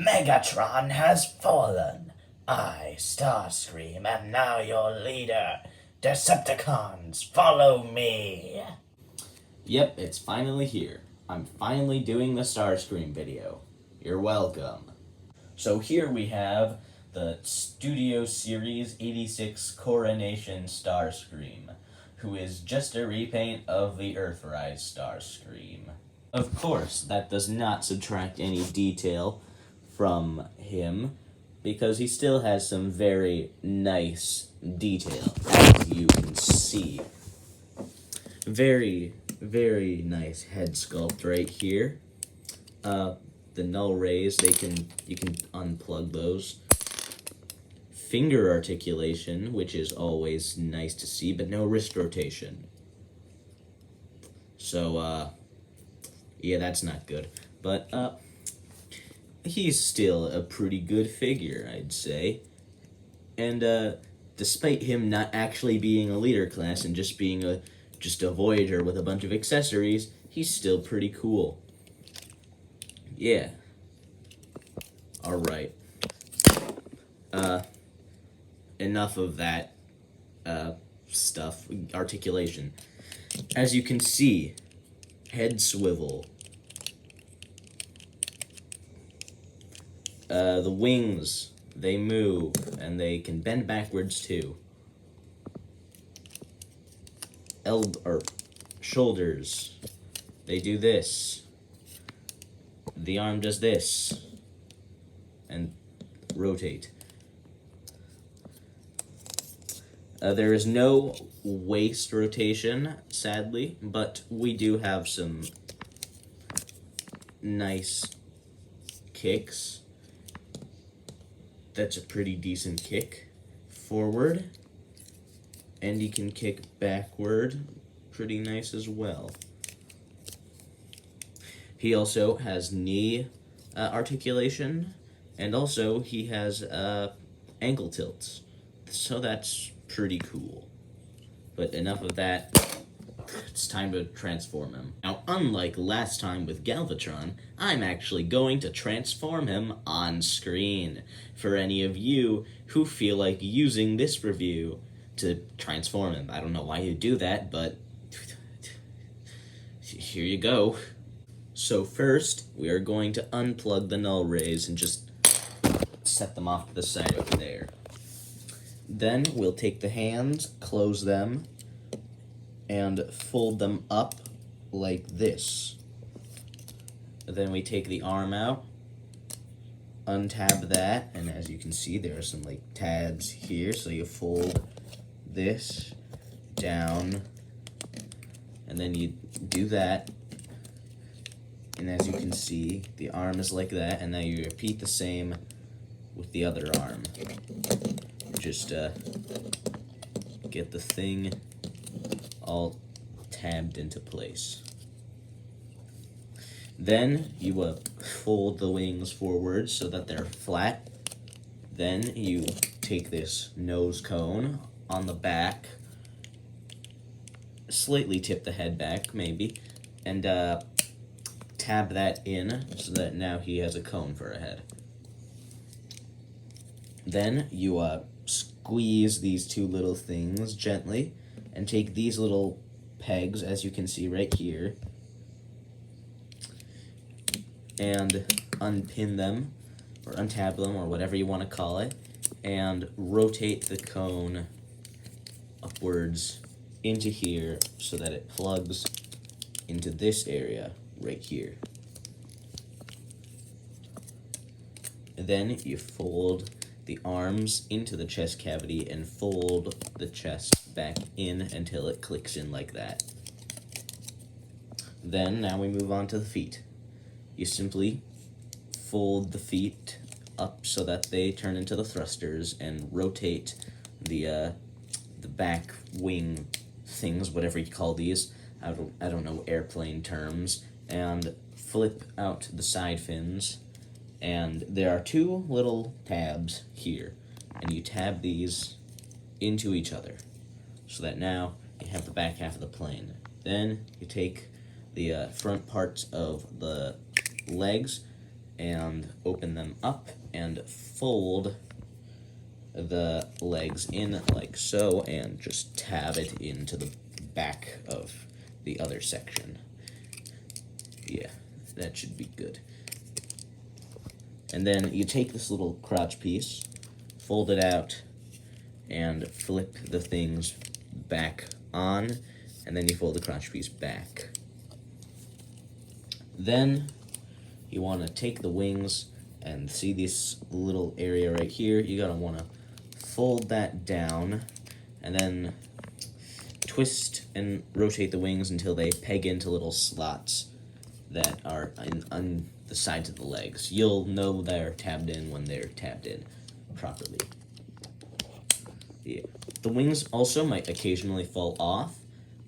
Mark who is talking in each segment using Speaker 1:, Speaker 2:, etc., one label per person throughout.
Speaker 1: Megatron has fallen. I, Starscream, am now your leader. Decepticons, follow me.
Speaker 2: Yep, it's finally here. I'm finally doing the Starscream video. You're welcome. So here we have the Studio Series 86 Coronation Starscream, who is just a repaint of the Earthrise Starscream. Of course, that does not subtract any detail from him, because he still has some very nice detail, as you can see. Very, very nice head sculpt right here. The null rays, you can unplug those. Finger articulation, which is always nice to see, but no wrist rotation. So, yeah, that's not good. But, he's still a pretty good figure, I'd say. And, despite him not actually being a leader class and just being just a Voyager with a bunch of accessories, he's still pretty cool. Yeah. Alright. Enough of that, stuff. Articulation. As you can see, head swivel. The wings, they move, and they can bend backwards too. Shoulders, they do this. The arm does this. And rotate. There is no waist rotation, sadly, but we do have some nice kicks. That's a pretty decent kick. Forward. And he can kick backward. Pretty nice as well. He also has knee articulation. And also he has ankle tilts. So that's pretty cool. But enough of that. It's time to transform him. Now, unlike last time with Galvatron, I'm actually going to transform him on screen. For any of you who feel like using this review to transform him. I don't know why you do that, but here you go. So first, we are going to unplug the null rays and just set them off to the side over there. Then we'll take the hands, close them, and fold them up like this. Then we take the arm out, untab that, and as you can see, there are some like tabs here, so you fold this down, and then you do that, and as you can see, the arm is like that, and now you repeat the same with the other arm. Just get the thing all tabbed into place. Then you fold the wings forward so that they're flat. Then you take this nose cone on the back, slightly tip the head back maybe, and tab that in so that now he has a cone for a head. Then you squeeze these two little things gently and take these little pegs, as you can see right here, and unpin them, or untab them, or whatever you want to call it, and rotate the cone upwards into here so that it plugs into this area right here. And then you fold the arms into the chest cavity and fold the chest back in until it clicks in like that. Then, now we move on to the feet. You simply fold the feet up so that they turn into the thrusters and rotate the back wing things, whatever you call these. I don't know airplane terms. And flip out the side fins. And there are two little tabs here, and you tab these into each other, so that now you have the back half of the plane. Then you take the front parts of the legs and open them up and fold the legs in like so, and just tab it into the back of the other section. Yeah, that should be good. And then you take this little crotch piece, fold it out, and flip the things back on, and then you fold the crotch piece back. Then you want to take the wings and see this little area right here. You gotta want to fold that down, and then twist and rotate the wings until they peg into little slots that are on the sides of the legs. You'll know they're tabbed in when they're tabbed in properly. Yeah. The wings also might occasionally fall off,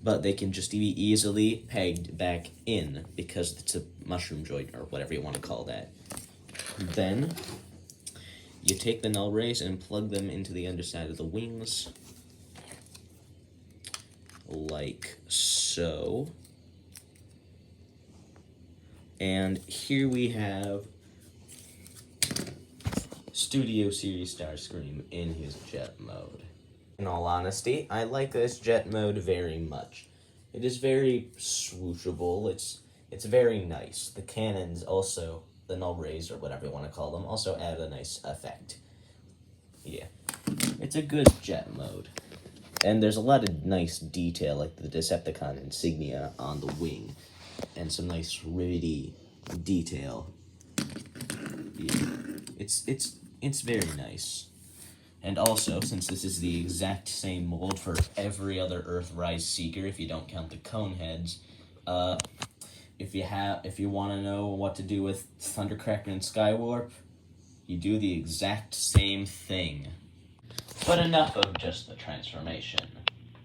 Speaker 2: but they can just be easily pegged back in because it's a mushroom joint or whatever you want to call that. Then you take the null rays and plug them into the underside of the wings, like so. And here we have Studio Series Starscream in his jet mode. In all honesty, I like this jet mode very much. It is very swooshable. It's very nice. The cannons also, the null rays or whatever you want to call them, also add a nice effect. Yeah, it's a good jet mode. And there's a lot of nice detail, like the Decepticon insignia on the wing, and some nice rivety detail. Yeah, it's very nice. And also, since this is the exact same mold for every other Earthrise Seeker, if you don't count the cone heads, if you want to know what to do with Thundercracker and Skywarp, you do the exact same thing. But enough of just the transformation.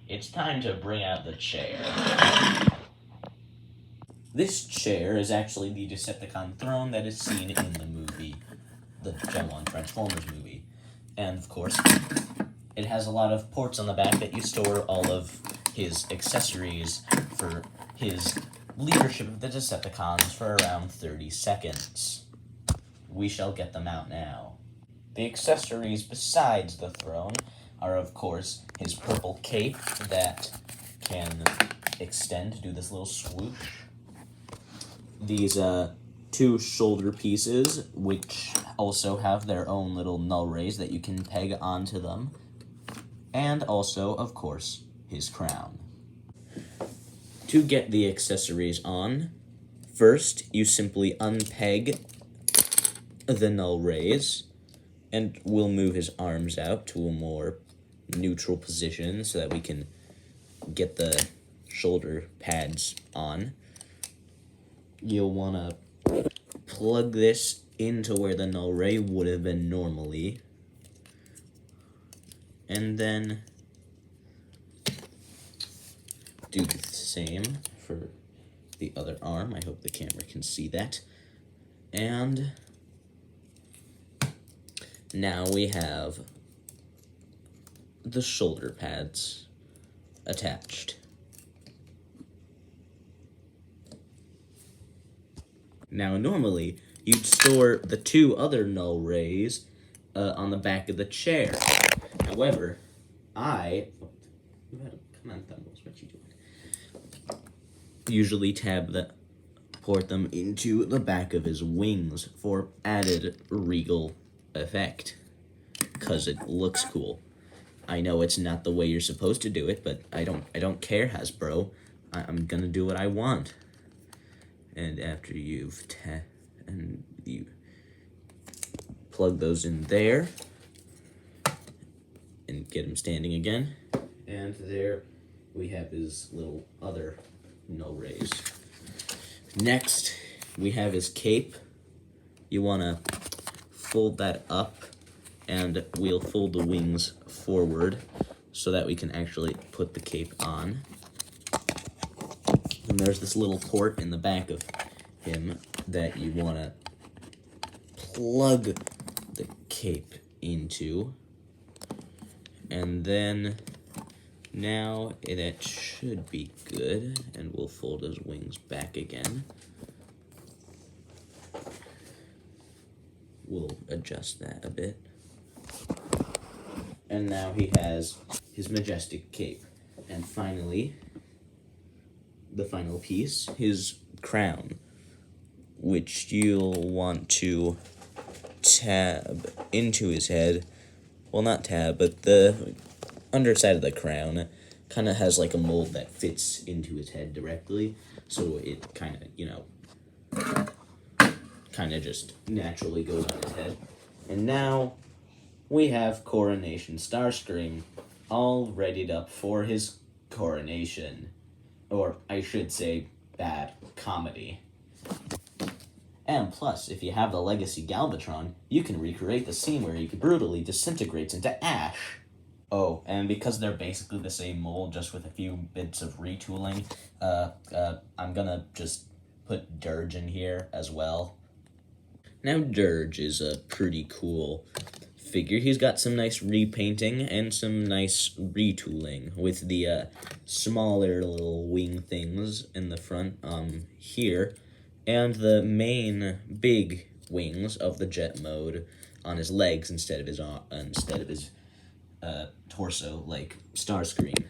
Speaker 2: It's time to bring out the chair. This chair is actually the Decepticon throne that is seen in the movie, the Gen 1 Transformers movie. And of course, it has a lot of ports on the back that you store all of his accessories for his leadership of the Decepticons for around 30 seconds. We shall get them out now. The accessories besides the throne are, of course, his purple cape that can extend to do this little swoosh. These two shoulder pieces, which also have their own little null rays that you can peg onto them. And also, of course, his crown. To get the accessories on, first you simply unpeg the null rays, and we'll move his arms out to a more neutral position so that we can get the shoulder pads on. You'll want to plug this into where the null ray would have been normally, and then do the same for the other arm. I hope the camera can see that. And now we have the shoulder pads attached. Now, normally, you'd store the two other null rays on the back of the chair. However, come on, Thumbles, what you doing? Usually port them into the back of his wings for added regal effect, because it looks cool. I know it's not the way you're supposed to do it, but I don't care, Hasbro. I'm gonna do what I want. And after you plug those in there and get him standing again, and there we have his little other null rays. Next, we have his cape. You want to fold that up, and we'll fold the wings forward so that we can actually put the cape on. And there's this little port in the back of him that you want to plug the cape into. And then now that should be good, and we'll fold his wings back again. we'll adjust that a bit. And now he has his majestic cape. And finally, the final piece, his crown, which you'll want to tab into his head. Well, not tab, but the underside of the crown kind of has like a mold that fits into his head directly, so it kind of just naturally goes on his head. And now we have Coronation Starscream all readied up for his coronation, or I should say bad comedy. And plus, if you have the Legacy Galvatron, you can recreate the scene where he brutally disintegrates into ash. Oh, and because they're basically the same mold, just with a few bits of retooling, I'm gonna just put Dirge in here as well. Now, Dirge is a pretty cool figure. He's got some nice repainting and some nice retooling with the smaller little wing things in the front here, and the main big wings of the jet mode on his legs instead of his torso, like Starscream.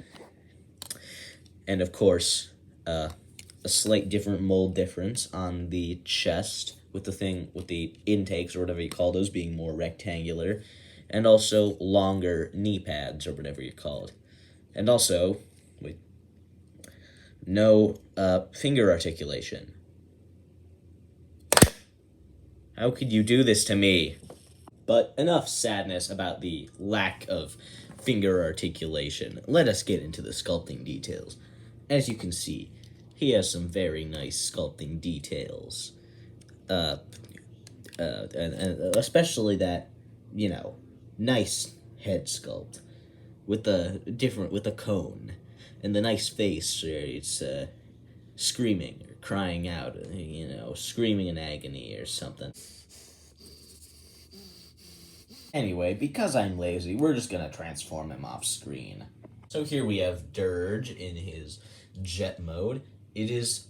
Speaker 2: And of course, a slight different mold difference on the chest, with the intakes or whatever you call those being more rectangular, and also longer knee pads or whatever you call it. And also, no finger articulation. How could you do this to me? But enough sadness about the lack of finger articulation. Let us get into the sculpting details. As you can see, he has some very nice sculpting details. And especially that, nice head sculpt with the cone and the nice face where it's screaming or crying out, screaming in agony or something. Anyway, because I'm lazy, we're just gonna transform him off screen. So here we have Dirge in his jet mode. It is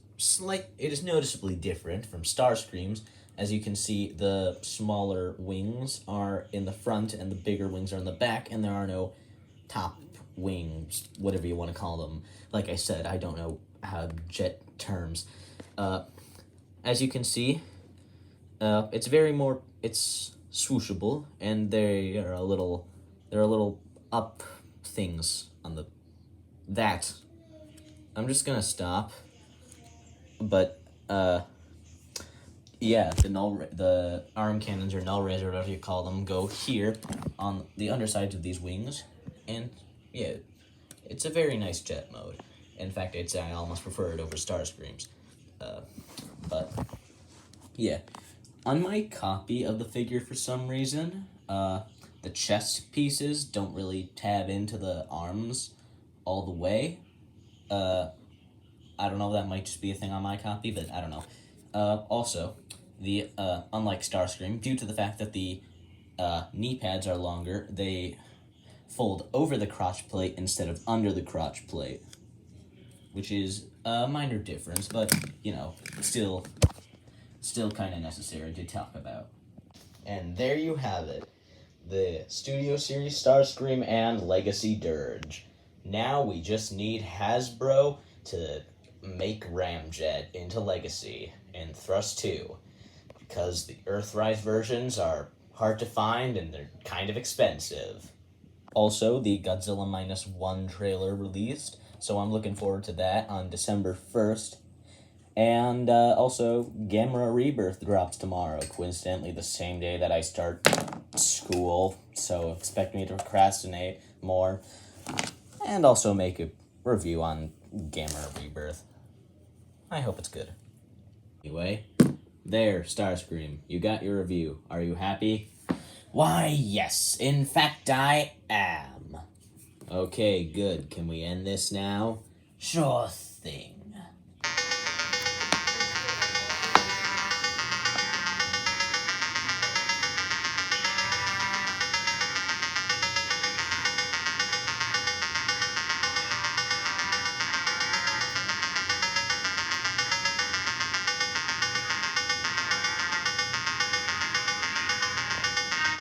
Speaker 2: noticeably different from Starscream's. As you can see, the smaller wings are in the front and the bigger wings are in the back, and there are no top wings, whatever you want to call them. Like I said, I don't know how jet terms. As you can see, it's swooshable, and there are little up things on that. I'm just gonna stop. But yeah, the arm cannons or null rays or whatever you call them go here on the undersides of these wings, and yeah, it's a very nice jet mode. In fact, I almost prefer it over Starscream's. But yeah, on my copy of the figure, for some reason, the chest pieces don't really tab into the arms all the way. I don't know, that might just be a thing on my copy, but I don't know. Also, unlike Starscream, due to the fact that the knee pads are longer, they fold over the crotch plate instead of under the crotch plate, which is a minor difference, but, still kind of necessary to talk about. And there you have it, the Studio Series Starscream and Legacy Dirge. Now we just need Hasbro to make Ramjet into Legacy and Thrust 2, because the Earthrise versions are hard to find and they're kind of expensive. Also, the Godzilla -1 trailer released, so I'm looking forward to that on December 1st. And also, Gamera Rebirth drops tomorrow, coincidentally the same day that I start school, so expect me to procrastinate more, and also make a review on Gamera Rebirth. I hope it's good. Anyway, there, Starscream, you got your review. Are you happy?
Speaker 1: Why, yes, in fact I am.
Speaker 2: Okay, good. Can we end this now?
Speaker 1: Sure thing.